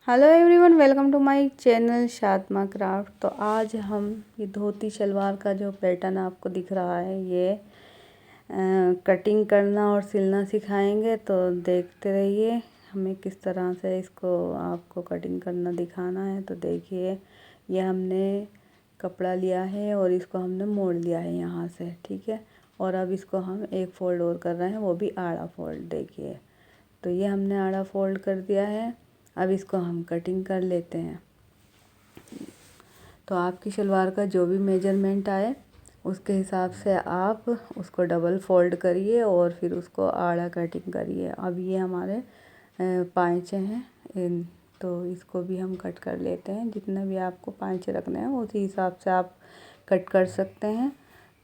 Hello everyone, welcome to my channel Shadma craft. तो आज हम ये धोती शलवार का जो पैटर्न आपको दिख रहा है ये कटिंग करना और सिलना सिखाएंगे। तो देखते रहिए हमें किस तरह से इसको आपको कटिंग करना दिखाना है। तो देखिए ये हमने कपड़ा लिया है और इसको हमने मोड़ लिया है यहाँ से, ठीक है। और अब इसको हम एक फ़ोल्ड और कर रहे हैं, वो भी आड़ा फ़ोल्ड। देखिए तो ये हमने आड़ा फ़ोल्ड कर दिया है। अब इसको हम कटिंग कर लेते हैं। तो आपकी शलवार का जो भी मेजरमेंट आए उसके हिसाब से आप उसको डबल फोल्ड करिए और फिर उसको आड़ा कटिंग करिए। अब ये हमारे पाँचे हैं, तो इसको भी हम कट कर लेते हैं। जितने भी आपको पाँचे रखने हैं उसी हिसाब से आप कट कर सकते हैं।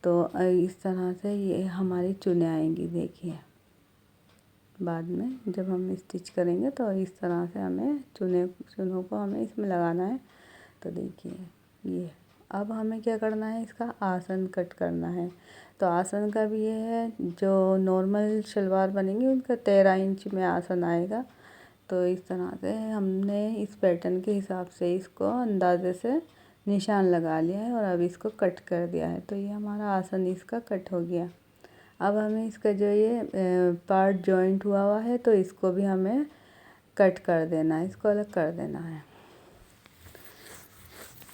तो इस तरह से ये हमारी चुने आएंगी। देखिए बाद में जब हम स्टिच करेंगे तो इस तरह से हमें चुनों को हमें इसमें लगाना है। तो देखिए ये अब हमें क्या करना है, इसका आसन कट करना है। तो आसन का भी ये है, जो नॉर्मल शलवार बनेंगी उनका 13 इंच में आसन आएगा। तो इस तरह से हमने इस पैटर्न के हिसाब से इसको अंदाजे से निशान लगा लिया है और अब इसको कट कर दिया है। तो ये हमारा आसन इसका कट हो गया। अब हमें इसका जो ये पार्ट जॉइंट हुआ है तो इसको भी हमें कट कर देना है, इसको अलग कर देना है।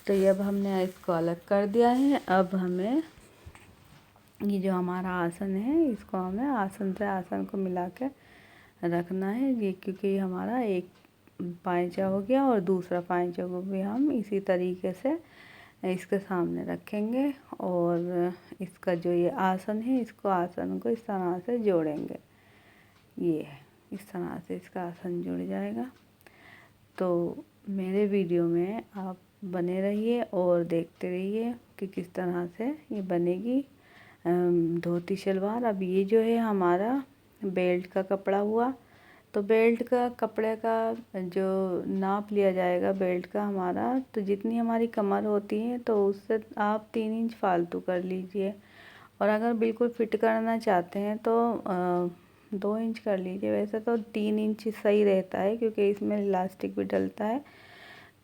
तो ये अब हमने इसको अलग कर दिया है। अब हमें ये जो हमारा आसन है इसको हमें आसन से आसन को मिला के रखना है। ये क्योंकि हमारा एक पाँचा हो गया और दूसरा पाँचा को भी हम इसी तरीके से इसके सामने रखेंगे और इसका जो ये आसन है इसको आसन को इस तरह से जोड़ेंगे। ये इस तरह से इसका आसन जुड़ जाएगा। तो मेरे वीडियो में आप बने रहिए और देखते रहिए कि किस तरह से ये बनेगी धोती शलवार। अब ये जो है हमारा बेल्ट का कपड़ा हुआ। तो बेल्ट का कपड़े का जो नाप लिया जाएगा बेल्ट का हमारा, तो जितनी हमारी कमर होती है तो उससे आप 3 इंच फालतू कर लीजिए। और अगर बिल्कुल फिट करना चाहते हैं तो 2 इंच कर लीजिए। वैसे तो 3 इंच सही रहता है क्योंकि इसमें इलास्टिक भी डलता है।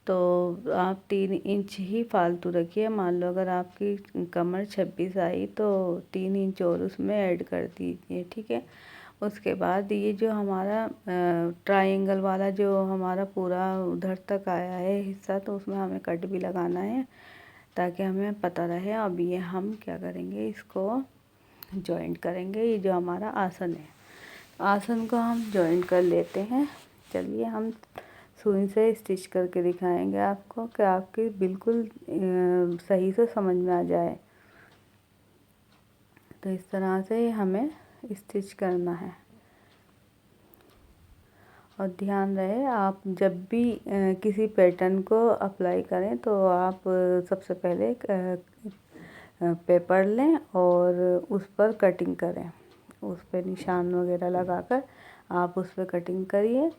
तो आप 3 इंच ही फालतू रखिए। मान लो अगर आपकी कमर 26 आई तो 3 इंच और उसमें ऐड कर दीजिए, ठीक है। उसके बाद ये जो हमारा ट्रायंगल वाला जो हमारा पूरा उधर तक आया है हिस्सा, तो उसमें हमें कट भी लगाना है ताकि हमें पता रहे। अब ये हम क्या करेंगे, इसको जॉइंट करेंगे। ये जो हमारा आसन है, आसन को हम जॉइंट कर लेते हैं। चलिए हम सुई से स्टिच करके दिखाएंगे आपको कि आपकी बिल्कुल सही से समझ में आ जाए। तो इस तरह से हमें स्टिच करना है। और ध्यान रहे आप जब भी किसी पैटर्न को अप्लाई करें तो आप सबसे पहले पेपर लें और उस पर कटिंग करें। उस पर निशान वगैरह लगाकर आप उस पर कटिंग करिए।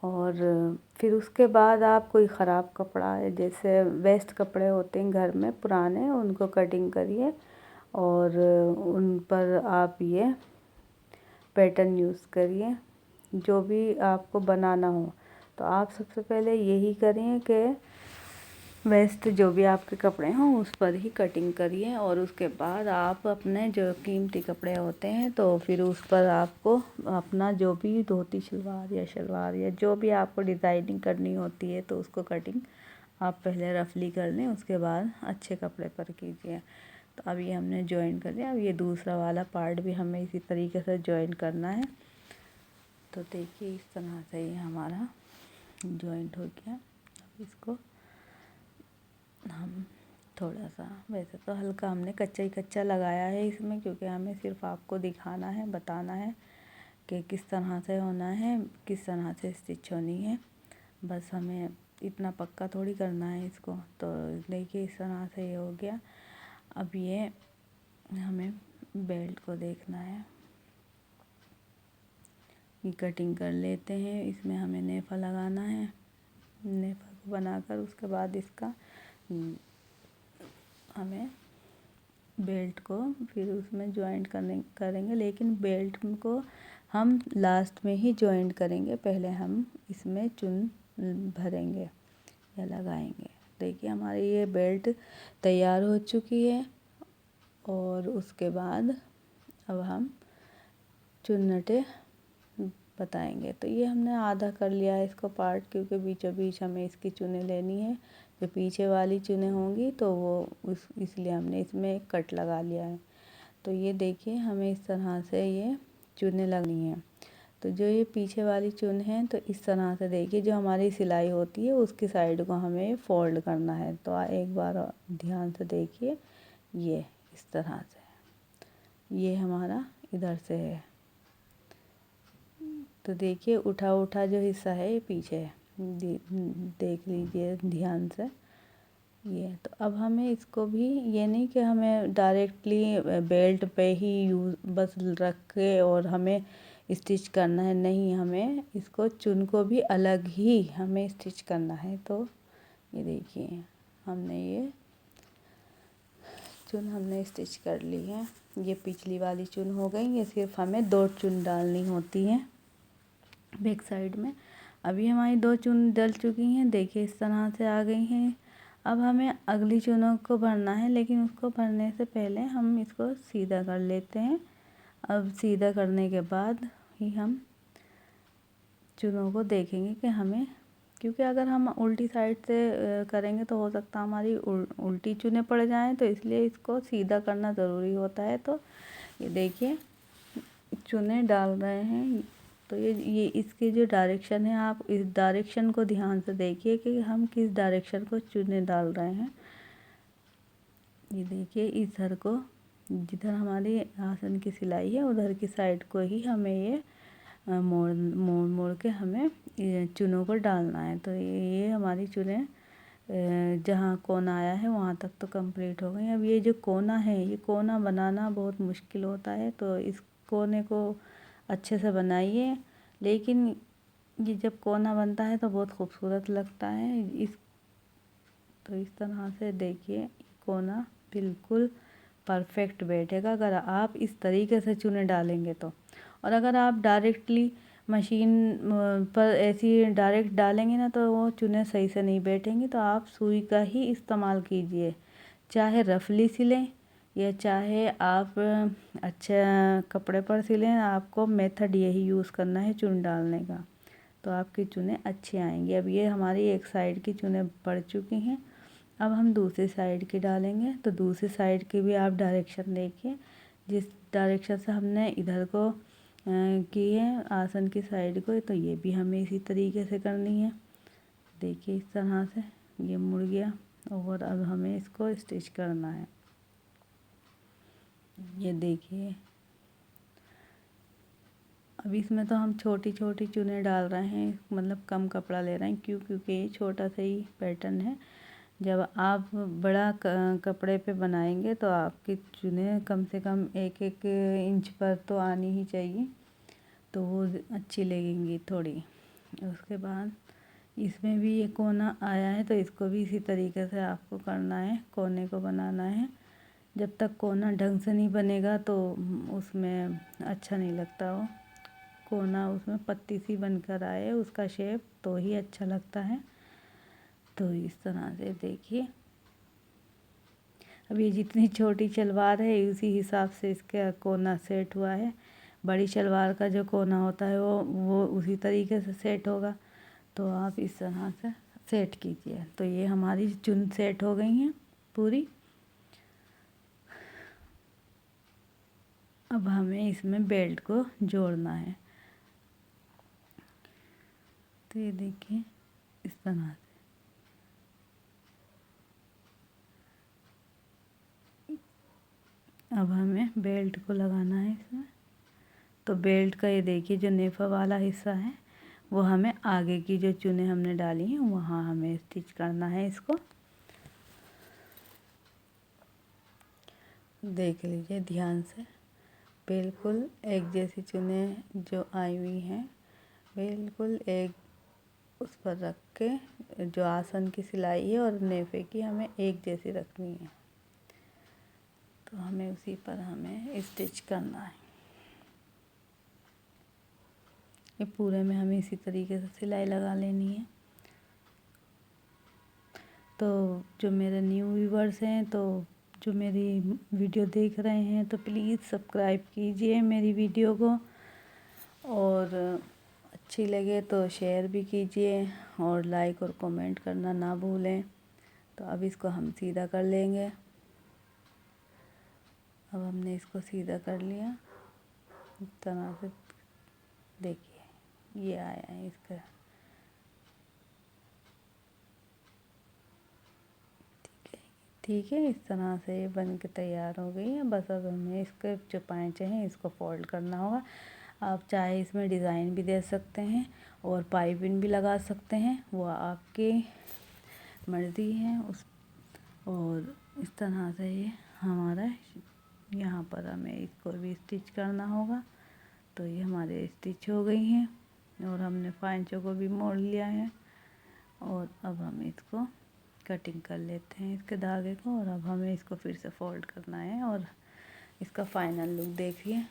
और फिर उसके बाद आप कोई ख़राब कपड़ा है, जैसे वेस्ट कपड़े होते हैं घर में पुराने, उनको कटिंग करिए और उन पर आप ये पैटर्न यूज़ करिए जो भी आपको बनाना हो। तो आप सबसे पहले यही करिए कि वेस्ट जो भी आपके कपड़े हों उस पर ही कटिंग करिए। और उसके बाद आप अपने जो कीमती कपड़े होते हैं तो फिर उस पर आपको अपना जो भी धोती शलवार या जो भी आपको डिज़ाइनिंग करनी होती है तो उसको कटिंग आप पहले रफली कर लें, उसके बाद अच्छे कपड़े पर कीजिए। तो अब ये हमने जॉइन कर लिया। अब ये दूसरा वाला पार्ट भी हमें इसी तरीके से जॉइन करना है। तो देखिए इस तरह से ये हमारा जॉइंट हो गया। अब इसको हम थोड़ा सा, वैसे तो हल्का हमने कच्चा ही कच्चा लगाया है इसमें, क्योंकि हमें सिर्फ आपको दिखाना है, बताना है कि किस तरह से होना है, किस तरह से स्टिच होनी है। बस हमें इतना पक्का थोड़ी करना है इसको। तो देखिए इस तरह से ये हो गया। अब ये हमें बेल्ट को देखना है, ये कटिंग कर लेते हैं। इसमें हमें नेफा लगाना है। नेफा को बनाकर उसके बाद इसका हमें बेल्ट को फिर उसमें जॉइंट करेंगे, लेकिन बेल्ट को हम लास्ट में ही जॉइंट करेंगे। पहले हम इसमें चुन भरेंगे या लगाएंगे। देखिए हमारी ये बेल्ट तैयार हो चुकी है और उसके बाद अब हम चुन्नटे बताएंगे। तो ये हमने आधा कर लिया है इसको पार्ट, क्योंकि बीचों बीच हमें इसकी चुनें लेनी है। जो पीछे वाली चुनें होंगी तो वो इसलिए हमने इसमें एक कट लगा लिया है। तो ये देखिए हमें इस तरह से ये चुनें लगनी है। तो जो ये पीछे वाली चुन है तो इस तरह से देखिए जो हमारी सिलाई होती है उसकी साइड को हमें फोल्ड करना है। तो एक बार ध्यान से देखिए, ये इस तरह से ये हमारा इधर से है। तो देखिए उठा उठा जो हिस्सा है ये पीछे है, देख लीजिए ध्यान से। ये तो अब हमें इसको भी, ये नहीं कि हमें डायरेक्टली बेल्ट पे ही यूज बस रख के और हमें स्टिच करना है, नहीं, हमें इसको चुन को भी अलग ही हमें स्टिच करना है। तो ये देखिए हमने ये चुन हमने स्टिच कर ली है। ये पिछली वाली चुन हो गई, ये सिर्फ हमें 2 चुन डालनी होती हैं बैक साइड में। अभी हमारी 2 चुन डल चुकी हैं, देखिए इस तरह से आ गई हैं। अब हमें अगली चुनों को भरना है, लेकिन उसको भरने से पहले हम इसको सीधा कर लेते हैं। अब सीधा करने के बाद ही हम चुनों को देखेंगे कि हमें, क्योंकि अगर हम उल्टी साइड से करेंगे तो हो सकता है हमारी उल्टी चुनें पड़ जाएं, तो इसलिए इसको सीधा करना ज़रूरी होता है। तो ये देखिए चुनें डाल रहे हैं, तो ये इसकी जो डायरेक्शन है, आप इस डायरेक्शन को ध्यान से देखिए कि हम किस डायरेक्शन को चुनें डाल रहे हैं। ये देखिए इधर को, जिधर हमारी आसन की सिलाई है उधर की साइड को ही हमें ये मोड़ मोड़ मोड़ के हमें ये चुनों को डालना है। तो ये हमारी चुनें जहाँ कोना आया है वहाँ तक तो कंप्लीट हो गई। अब ये जो कोना है, ये कोना बनाना बहुत मुश्किल होता है, तो इस कोने को अच्छे से बनाइए। लेकिन ये जब कोना बनता है तो बहुत खूबसूरत लगता है। तो इस तरह से देखिए कोना बिल्कुल परफेक्ट बैठेगा अगर आप इस तरीके से चुनें डालेंगे तो। और अगर आप डायरेक्टली मशीन पर ऐसी डायरेक्ट डालेंगे ना तो वो चुनें सही से नहीं बैठेंगी। तो आप सुई का ही इस्तेमाल कीजिए, चाहे रफली सिलें या चाहे आप अच्छा कपड़े पर सिलें, आपको मेथड यही यूज़ करना है चुन डालने का, तो आपकी चुनें अच्छी आएंगी। अब ये हमारी एक साइड की चुनें पड़ चुकी हैं, अब हम दूसरी साइड की डालेंगे। तो दूसरी साइड की भी आप डायरेक्शन देखिए, जिस डायरेक्शन से हमने इधर को की है आसन की साइड को, तो ये भी हमें इसी तरीके से करनी है। देखिए इस तरह से ये मुड़ गया और अब हमें इसको स्टिच करना है। ये देखिए अब इसमें तो हम छोटी छोटी चुनें डाल रहे हैं, मतलब कम कपड़ा ले रहे हैं, क्योंकि ये छोटा सा ही पैटर्न है। जब आप बड़ा कपड़े पे बनाएंगे तो आपकी चुनें कम से कम 1-1 इंच पर तो आनी ही चाहिए, तो वो अच्छी लगेंगी थोड़ी। उसके बाद इसमें भी ये कोना आया है तो इसको भी इसी तरीके से आपको करना है, कोने को बनाना है। जब तक कोना ढंग से नहीं बनेगा तो उसमें अच्छा नहीं लगता, वो कोना उसमें पत्ती सी बनकर आए उसका शेप, तो ही अच्छा लगता है। तो इस तरह से देखिए अब ये जितनी छोटी शलवार है उसी हिसाब से इसका कोना सेट हुआ है। बड़ी शलवार का जो कोना होता है वो उसी तरीके से सेट होगा, तो आप इस तरह से सेट कीजिए। तो ये हमारी चुन सेट हो गई हैं पूरी। अब हमें इसमें बेल्ट को जोड़ना है। तो ये देखिए इस तरह से अब हमें बेल्ट को लगाना है इसमें। तो बेल्ट का ये देखिए जो नेफा वाला हिस्सा है वो हमें आगे की जो चुनें हमने डाली हैं वहाँ हमें स्टिच करना है इसको। देख लीजिए ध्यान से, बिल्कुल एक जैसी चुनें जो आई हुई हैं बिल्कुल एक उस पर रख के जो आसन की सिलाई है और नेफे की हमें एक जैसी रखनी है। तो हमें उसी पर हमें स्टिच करना है। ये पूरे में हमें इसी तरीके से सिलाई लगा लेनी है। तो जो मेरे न्यू व्यूवर्स हैं, तो जो मेरी वीडियो देख रहे हैं, तो प्लीज़ सब्सक्राइब कीजिए मेरी वीडियो को, और अच्छी लगे तो शेयर भी कीजिए, और लाइक और कमेंट करना ना भूलें। तो अब इसको हम सीधा कर लेंगे। अब हमने इसको सीधा कर लिया इस तरह से। देखिए ये आया है इसका। ठीक है, इस तरह से ये बन के तैयार हो गई है। बस अब हमें इसके जो पैंचे हैं इसको फोल्ड करना होगा। आप चाहे इसमें डिज़ाइन भी दे सकते हैं और पाइपिंग भी लगा सकते हैं, वो आपकी मर्ज़ी है। और इस तरह से ये हमारा यहाँ पर हमें इसको भी स्टिच करना होगा। तो ये हमारे स्टिच हो गई हैं और हमने पैंचों को भी मोड़ लिया है। और अब हम इसको कटिंग कर लेते हैं इसके धागे को, और अब हमें इसको फिर से फोल्ड करना है। और इसका फाइनल लुक देखिए।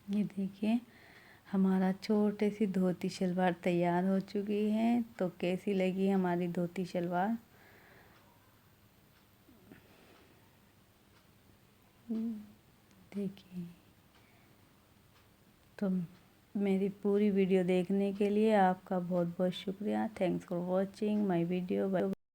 ये देखिए हमारा छोटी सी धोती शलवार तैयार हो चुकी है। तो कैसी लगी हमारी धोती शलवार? देखिए। तो मेरी पूरी वीडियो देखने के लिए आपका बहुत बहुत शुक्रिया। Thanks for watching my video.